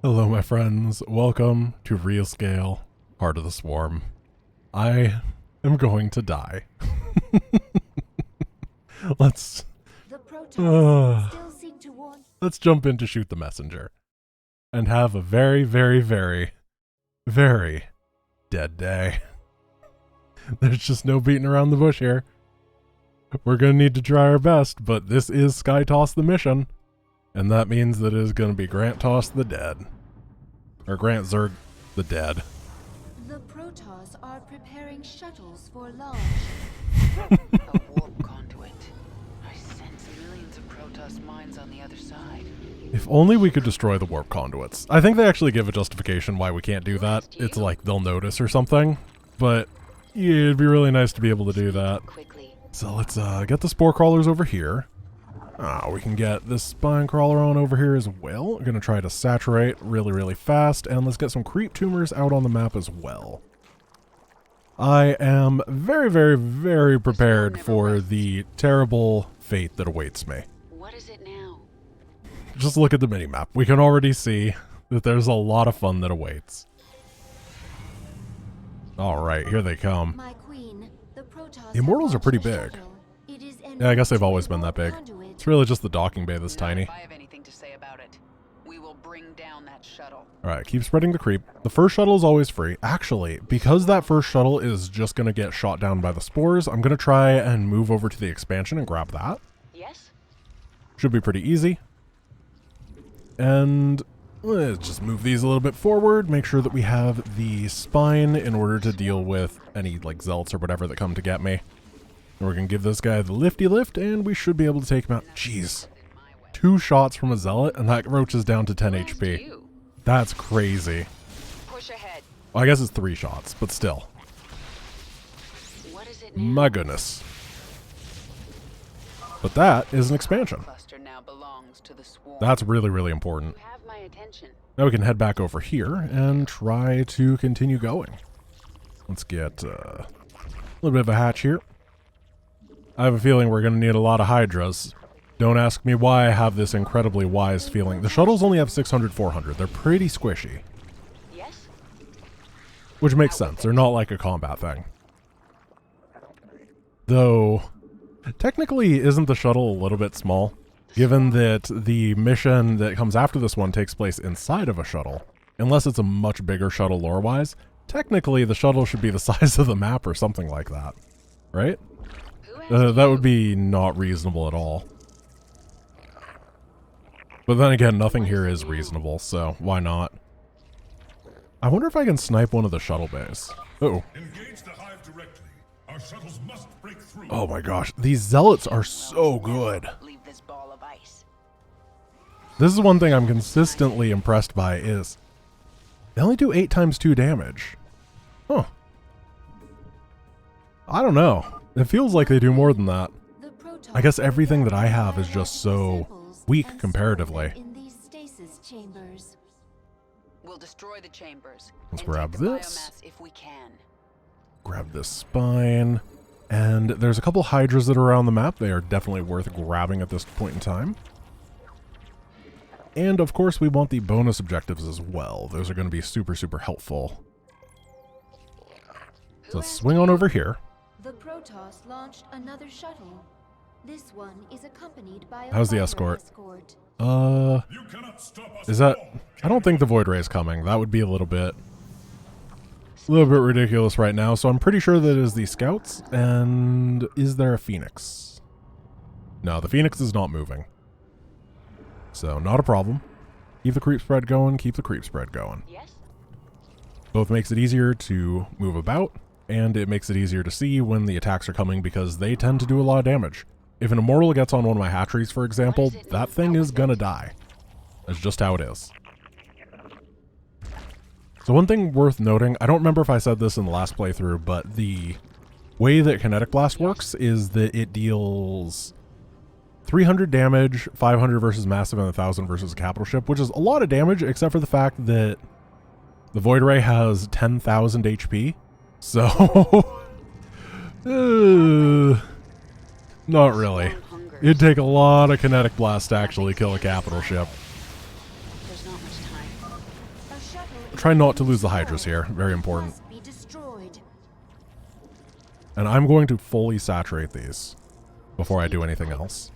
Hello, my friends. Welcome to Real Scale, Heart of the Swarm. I am going to die. Let's let's jump in to shoot the messenger and have a very, very, very, very dead day. There's just no beating around the bush here. We're going to need to try our best, but this is Sky Toss the mission, and that means that it is going to be Grant Toss the dead. Or Grant Zerg the dead. The Protoss are preparing shuttles for launch. A warp conduit. I sense millions of Protoss mines on the other side. If only we could destroy the warp conduits. I think they actually give a justification why we can't do that. It's like they'll notice or something. But yeah, it'd be really nice to be able to do that. So let's get the spore crawlers over here. We can get this spine crawler on over here as well. I'm going to try to saturate really, really fast. And let's get some creep tumors out on the map as well. I am very, very, very prepared for the terrible fate that awaits me. What is it now? Just look at the minimap. We can already see that there's a lot of fun that awaits. Alright, here they come. My queen, the Protoss The Immortals are pretty big. Yeah, I guess they've always been that big. It's really just the docking bay that's tiny. If I have anything to say about it, we will bring down that shuttle. Alright, keep spreading the creep. The first shuttle is always free. Actually, because that first shuttle is just going to get shot down by the spores, I'm going to try and move over to the expansion and grab that. Yes? Should be pretty easy. And let's just move these a little bit forward, make sure that we have the spine in order to deal with any like zealots or whatever that come to get me. And we're going to give this guy the lifty lift, and we should be able to take him out. Jeez. 2 shots from a zealot, and that roach is down to 10 HP. That's crazy. Push ahead. Well, I guess it's 3 shots, but still. What is it now? My goodness. But that is an expansion. Cluster now belongs to the swarm. That's really, really important. You have my attention. Now we can head back over here and try to continue going. Let's get a little bit of a hatch here. I have a feeling we're going to need a lot of Hydras. Don't ask me why I have this incredibly wise feeling. The shuttles only have 600, 400. They're pretty squishy. Yes? Which makes sense. They're not like a combat thing. Though, technically, isn't the shuttle a little bit small? Given that the mission that comes after this one takes place inside of a shuttle. Unless it's a much bigger shuttle lore-wise. Technically, the shuttle should be the size of the map or something like that. Right? That would be not reasonable at all. But then again, nothing here is reasonable, so why not? I wonder if I can snipe one of the shuttle bays. Uh-oh. Engage the hive directly. Our shuttles must break through. Oh my gosh, these zealots are so good. Leave this ball of ice. This is one thing I'm consistently impressed by is they only do 8 times 2 damage. Huh. I don't know. It feels like they do more than that. I guess everything that I have is just so weak comparatively. In these stasis chambers. We'll destroy the chambers. Let's and grab take the this. biomass if we can. Grab this spine. And there's a couple hydras that are around the map. They are definitely worth grabbing at this point in time. And of course we want the bonus objectives as well. Those are going to be super, super helpful. So let's swing on over here. The Protoss launched another shuttle. This one is accompanied by a How's the fighter escort? You cannot stop us. Is that... I don't think the Void Ray is coming. That would be a little bit ridiculous right now. So I'm pretty sure that it is the scouts. And is there a Phoenix? No, the Phoenix is not moving. So not a problem. Keep the creep spread going. Keep the creep spread going. Yes? Both makes it easier to move about. And it makes it easier to see when the attacks are coming because they tend to do a lot of damage. If an Immortal gets on one of my hatcheries, for example, that thing is gonna die. That's just how it is. So one thing worth noting, I don't remember if I said this in the last playthrough, but the way that Kinetic Blast works is that it deals 300 damage, 500 versus Massive, and 1,000 versus a Capital Ship, which is a lot of damage, except for the fact that the Void Ray has 10,000 HP. So, not really. It'd take a lot of Kinetic Blast to actually kill a Capital Ship. There's not much time. A shuttle is Try not to lose the destroyed. Hydras here. Very important. Must be destroyed. And I'm going to fully saturate these before I do anything else.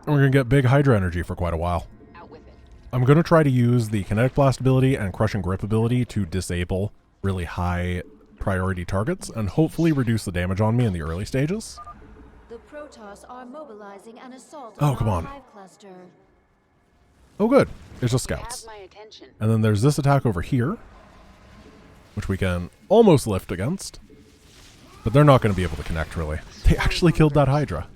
And we're going to get big Hydra energy for quite a while. Out with it. I'm going to try to use the Kinetic Blast ability and Crushing Grip ability to disable really high priority targets and hopefully reduce the damage on me in the early stages. The Protoss are mobilizing an assault Oh, on come our on. hive cluster. Oh good, it's just You have scouts. my attention. And then there's this attack over here, which we can almost lift against. But they're not going to be able to connect, really. They actually killed that Hydra.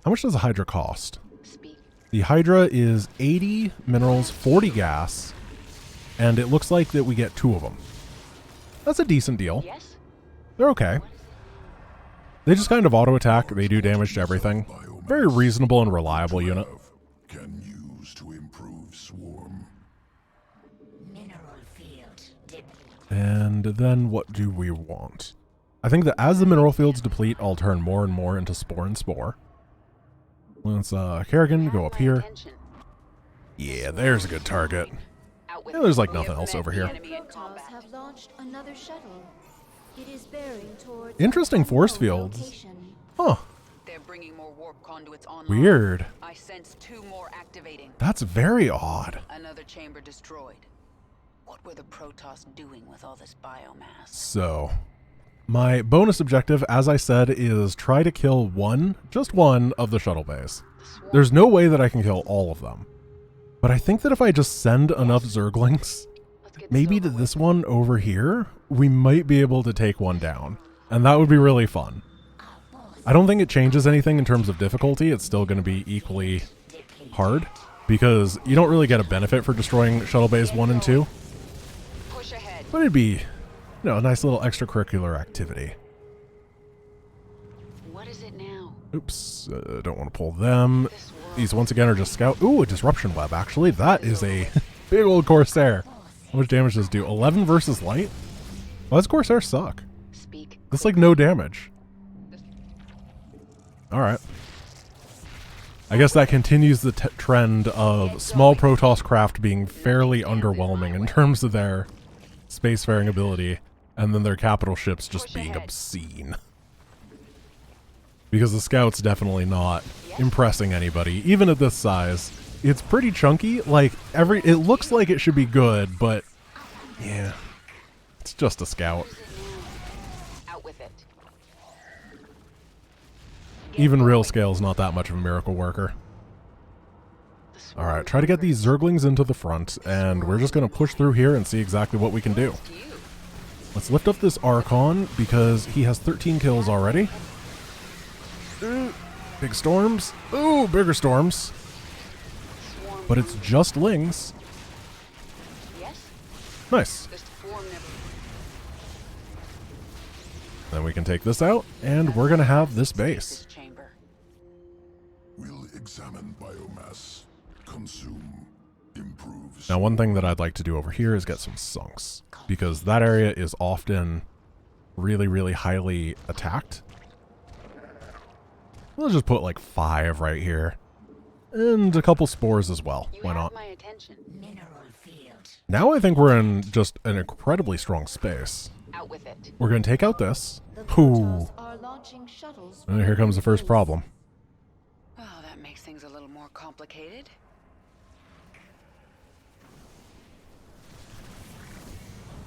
How much does a Hydra cost? Speak. The Hydra is 80 minerals, 40 gas, and it looks like that we get 2 of them. That's a decent deal. Yes? They're okay. They just kind of auto-attack. They do damage to everything. Very reasonable and reliable unit. Can use to improve swarm. And then what do we want? I think that as the mineral fields deplete, I'll turn more and more into Spore and Spore. Let's, Kerrigan, go up here. Attention. Yeah, there's a good target. Out with Yeah, there's it. like We have nothing else met over the here. enemy in Protoss combat. have launched another shuttle. It is bearing towards Interesting an force unknown fields. location. Huh, They're bringing more warp conduits online. weird. I sense 2 more activating. That's very odd. Another chamber destroyed. What were the Protoss doing with all this biomass? So, my bonus objective, as I said, is try to kill one, just one, of the shuttle bays. There's no way that I can kill all of them. But I think that if I just send enough Zerglings, Let's get maybe to over this one over here, we might be able to take one down. And that would be really fun. I don't think it changes anything in terms of difficulty. It's still going to be equally hard, because you don't really get a benefit for destroying shuttle bays 1 and 2. Push ahead. But it'd be, you know, a nice little extracurricular activity. What is it now? Oops, don't want to pull them. This world. These once again are just scout. Ooh, a disruption web, actually. That is a big old Corsair. How much damage does it do? 11 versus light? Why does Corsair suck? Speak. That's like no damage. Alright. I guess that continues the trend of small Protoss craft being fairly underwhelming in terms of their spacefaring ability, and then their capital ships just being obscene. Because the Scout's definitely not impressing anybody, even at this size. It's pretty chunky, like, it looks like it should be good, but, yeah, it's just a Scout. Out with it. Even real scale is not that much of a miracle worker. Alright, try to get these Zerglings into the front, and we're just going to push through here and see exactly what we can do. Let's lift up this Archon, because he has 13 kills already. Big storms. Ooh, bigger storms. But it's just Lings. Yes? Nice. This form never. Then we can take this out, and we're going to have this base. This chamber. We'll examine biomass. Consume. Improves. Now, one thing that I'd like to do over here is get some sunks, because that area is often really, really highly attacked. We'll just put like 5 right here. And a couple spores as well. You Why have not? my attention. Now I think we're in just an incredibly strong space. Out with it. We're going to take out this. The Ooh. Protoss are launching shuttles. And here comes the first problem. Oh, that makes things a little more complicated.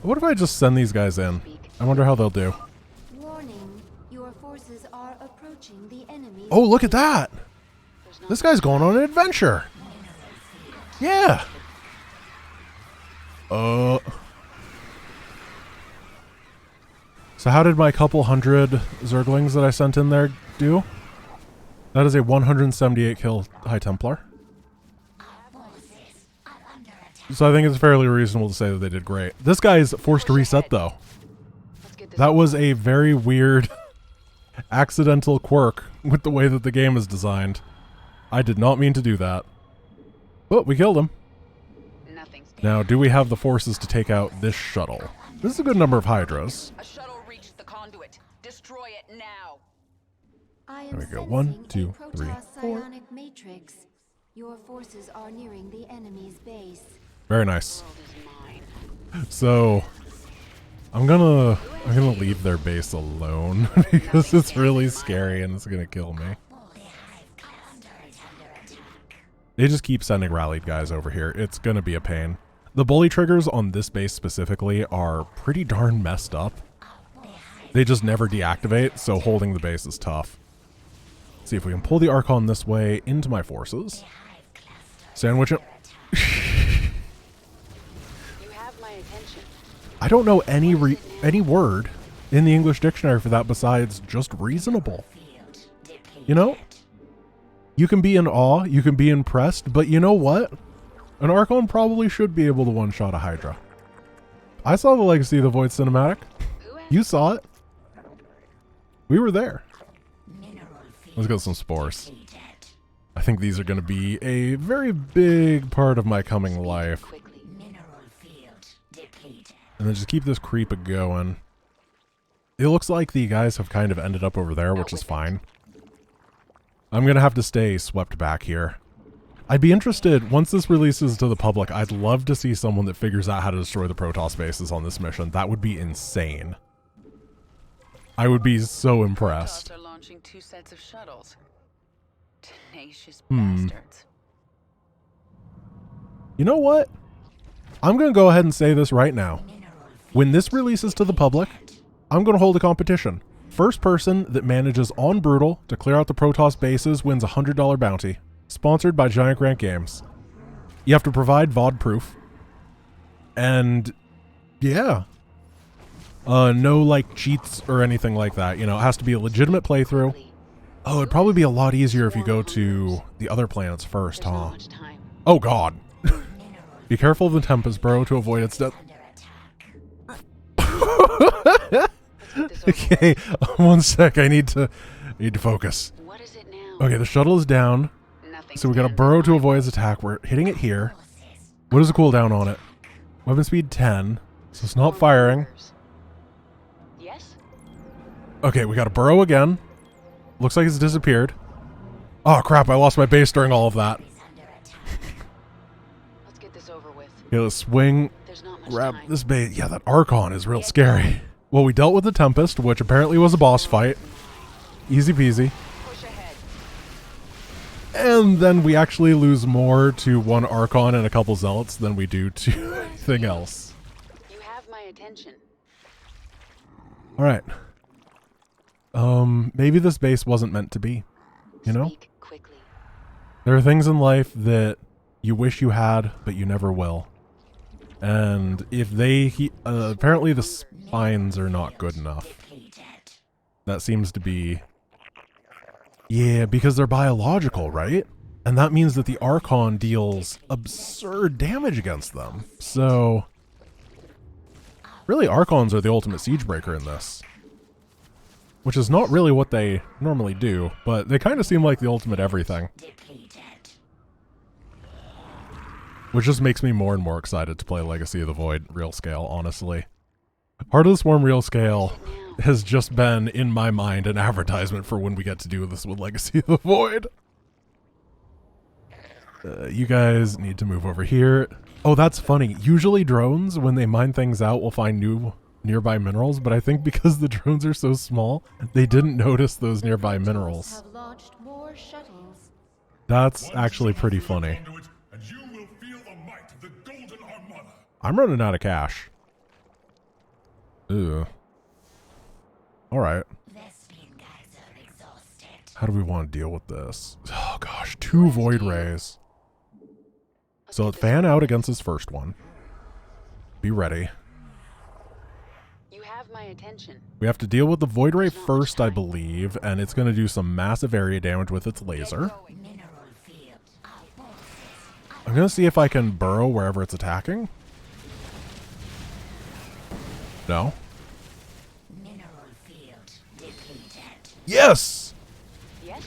What if I just send these guys in? I wonder how they'll do. Warning, your forces are approaching the enemy. Oh, look at that! There's no This guy's going on an adventure! Yeah! So how did my couple hundred Zerglings that I sent in there do? That is a 178 kill High Templar. So I think it's fairly reasonable to say that they did great. This guy's forced to reset though. Let's get this. That was a very weird accidental quirk with the way that the game is designed. I did not mean to do that. But we killed him. Nothing's. Now, do we have the forces to take out this shuttle? This is a good number of Hydras. A shuttle reached the conduit. Destroy it now. I am There we go. sensing 1, a 2, 3, Protoss 4. psionic matrix. Your forces are nearing the enemy's base. Very nice. World is mine. So I'm gonna leave their base alone because it's really scary and it's gonna kill me. They just keep sending rallied guys over here. It's gonna be a pain. The bully triggers on this base specifically are pretty darn messed up. They just never deactivate, so holding the base is tough. Let's see if we can pull the Archon this way into my forces. Sandwich it. You have my attention. I don't know any word in the English dictionary for that besides just reasonable. You know? You can be in awe, you can be impressed, but you know what? An Archon probably should be able to one-shot a Hydra. I saw the Legacy of the Void cinematic. You saw it. We were there. Let's get some spores. I think these are going to be a very big part of my coming life. And then just keep this creep going. It looks like the guys have kind of ended up over there, which is fine. I'm going to have to stay swept back here. I'd be interested, once this releases to the public, I'd love to see someone that figures out how to destroy the Protoss bases on this mission. That would be insane. I would be so impressed. Protoss are launching 2 sets of shuttles. Tenacious bastards. You know what? I'm going to go ahead and say this right now. When this releases to the public, I'm going to hold a competition. First person that manages on Brutal to clear out the Protoss bases wins a $100 bounty. Sponsored by Giant Grant Games. You have to provide VOD proof. And yeah. No like cheats or anything like that. You know, it has to be a legitimate playthrough. Oh, it'd probably be a lot easier if you go to the other planets first, huh? Oh god. Be careful of the Tempest, bro, to avoid its death. Okay, one sec. I need to focus. What is it now? Okay, the shuttle is down. So we got a burrow to avoid its attack. We're hitting it here. What is the cooldown on it? Weapon speed 10. So it's not firing. Yes? Okay, we got a burrow again. Looks like it's disappeared. Oh crap, I lost my base during all of that. Let's get this over with. Okay, let's swing. There's not much Grab time. this base. Yeah, that Archon is real scary. Well, we dealt with the Tempest, which apparently was a boss fight. Easy peasy. Push ahead. And then we actually lose more to one Archon and a couple Zealots than we do to anything else. You have my attention. Alright. Maybe this base wasn't meant to be. You know? Speak quickly. There are things in life that you wish you had, but you never will. And if they... apparently the spines are not good enough. That seems to be... Yeah, because they're biological, right? And that means that the Archon deals absurd damage against them. So... really, Archons are the ultimate siege breaker in this. Which is not really what they normally do, but they kind of seem like the ultimate everything. Which just makes me more and more excited to play Legacy of the Void real scale, honestly. Heart of the Swarm real scale has just been, in my mind, an advertisement for when we get to do this with Legacy of the Void. You guys need to move over here. Oh, that's funny. Usually drones, when they mine things out, will find new nearby minerals, but I think because the drones are so small, they didn't notice those nearby minerals. Have launched more shuttles. That's actually pretty funny. And you will feel the might of the Golden Armada. I'm running out of cash. Ew. Alright. How do we want to deal with this? Oh gosh, 2 Void Rays. So let's fan out against this first one. Be ready. You have my attention. We have to deal with the Void Ray first, I believe, and it's going to do some massive area damage with its laser. I'm going to see if I can burrow wherever it's attacking. No. Yes! Yes?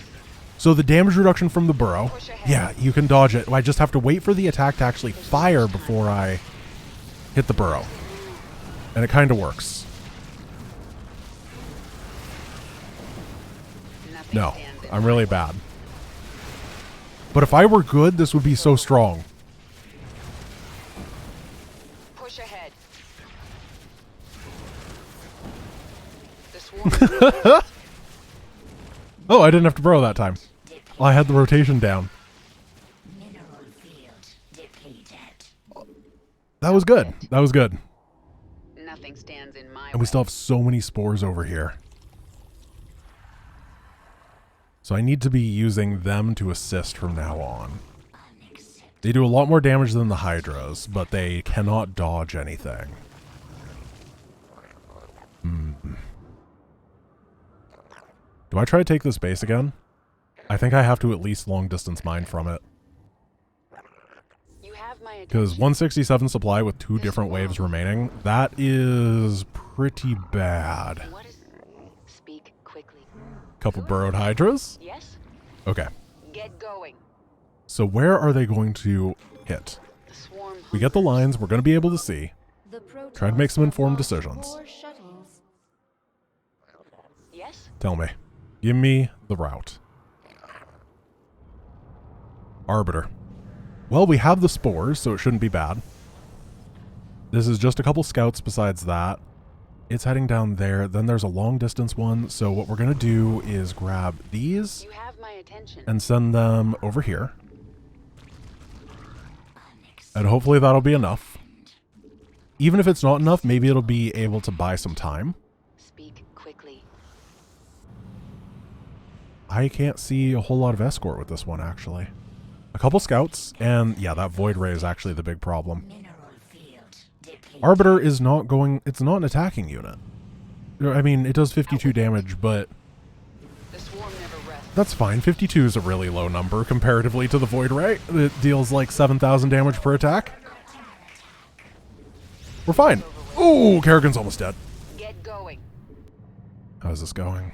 So the damage reduction from the burrow, yeah, you can dodge it. I just have to wait for the attack to actually fire before I hit the burrow. And it kind of works. No, I'm really bad. But if I were good, this would be so strong. Push ahead. The swarm. Oh, I didn't have to burrow that time. I had the rotation down. That was good. That was good. Nothing stands in my And we still have so many spores over here. So I need to be using them to assist from now on. They do a lot more damage than the Hydras, but they cannot dodge anything. Do I try to take this base again? I think I have to at least long distance mine from it. You have my Because attention. 167 supply with 2 different waves remaining, that is pretty bad. What is... Speak quickly. Couple burrowed Hydras? Yes? Okay. Get going. So where are they going to hit? The swarm We get the lines, we're going to be able to see. The Protoss Try to make some have informed launched decisions. 4 shuttles. Yes? Tell me. Give me the route. Arbiter. Well, we have the spores, so it shouldn't be bad. This is just a couple scouts besides that. It's heading down there. Then there's a long distance one. So what we're going to do is grab these You have my attention. and send them over here. And hopefully that'll be enough. Even if it's not enough, maybe it'll be able to buy some time. Speak quickly. I can't see a whole lot of escort with this one, actually. A couple scouts, and yeah, that void ray is actually the big problem. Arbiter is not going... It's not an attacking unit. I mean, it does 52 damage, but The swarm never rests. that's fine. 52 is a really low number comparatively to the void ray. It deals like 7,000 damage per attack. We're fine. Ooh, Kerrigan's almost dead. Get going. How's this going?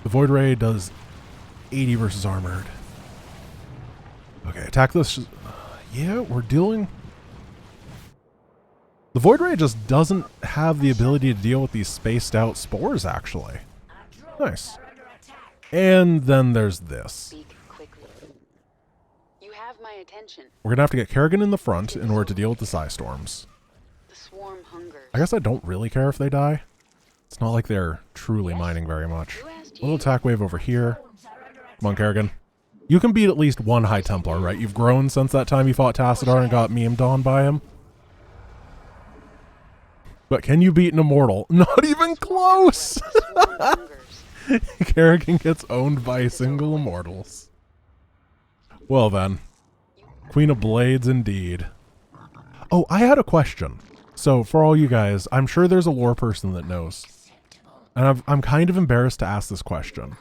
The void ray does 80 versus armored. Okay, attack this. Yeah, we're dealing... The void ray just doesn't have the ability to deal with these spaced out spores, actually. Nice. And then there's this. Speak quickly. You have my attention. We're gonna have to get Kerrigan in the front in order to deal with the Psy Storms. The swarm hungers. I guess I don't really care if they die. It's not like they're truly mining very much. Little attack wave over here. Come on, Kerrigan. You can beat at least one High Templar, right? You've grown since that time you fought Tassadar and got memed on by him. But can you beat an Immortal? Not even close! The swarm hungers. Kerrigan gets owned by single Immortals. Well then. Queen of Blades indeed. Oh, I had a question. So, for all you guys, I'm sure there's a lore person that knows. And I'm kind of embarrassed to ask this question.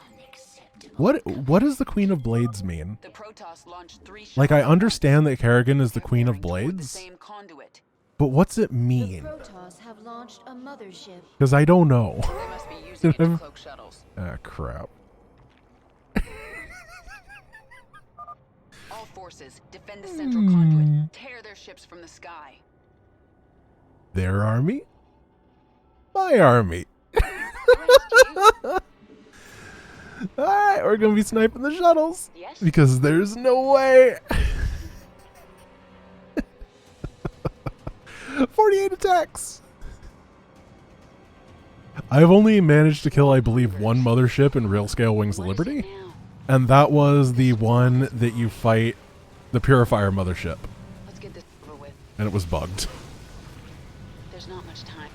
What does the Queen of Blades mean? The Protoss launched 3 Like, I shuttles. understand that Kerrigan is the Queen of Toward the Blades, same conduit. but what's it The mean? Protoss have launched a mothership. Because I don't know. They must be using it to cloak shuttles. Ah, crap. All forces, defend the central conduit. Tear their ships from the sky. Their army? My army. Alright, we're gonna be sniping the shuttles. Yes? Because there's no way. 48 attacks. I've only managed to kill, I believe, one mothership in Real Scale Wings of What is Liberty. it now? And that was the one that you fight the Purifier mothership. Let's get this over with. And it was bugged. There's not much time.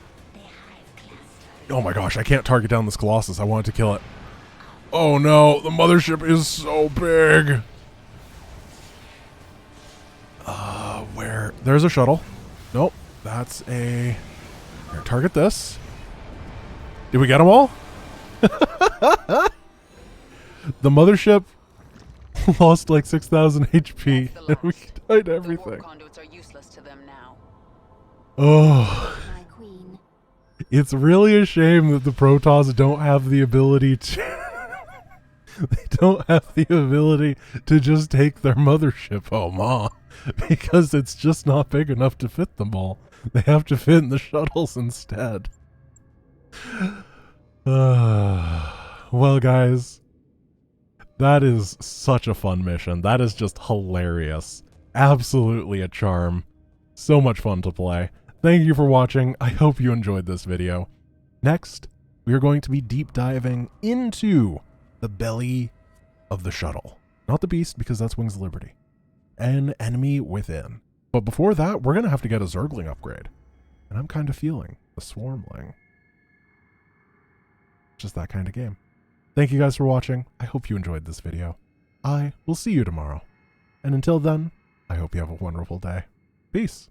Oh my gosh, I can't target down this Colossus. I wanted to kill it. Oh no, the mothership is so big. Where? There's a shuttle. Nope, that's a... Here, target this. Did we get them all? The mothership lost like 6,000 HP, That's the and we loss. died The everything. warp conduits are useless to them now. Oh... My queen. It's really a shame that the Protoss don't have the ability to... they don't have the ability to just take their mothership home, huh? Because it's just not big enough to fit them all. They have to fit in the shuttles instead. Well, guys, That is such a fun mission. That is just hilarious. Absolutely a charm. So much fun to play. Thank you for watching. I hope you enjoyed this video. Next, we are going to be deep diving into the belly of the shuttle. Not the beast, because that's Wings of Liberty. An enemy within. But before that, we're going to have to get a Zergling upgrade. And I'm kind of feeling the Swarmling. Just that kind of game. Thank you guys for watching. I hope you enjoyed this video. I will see you tomorrow. And until then, I hope you have a wonderful day. Peace.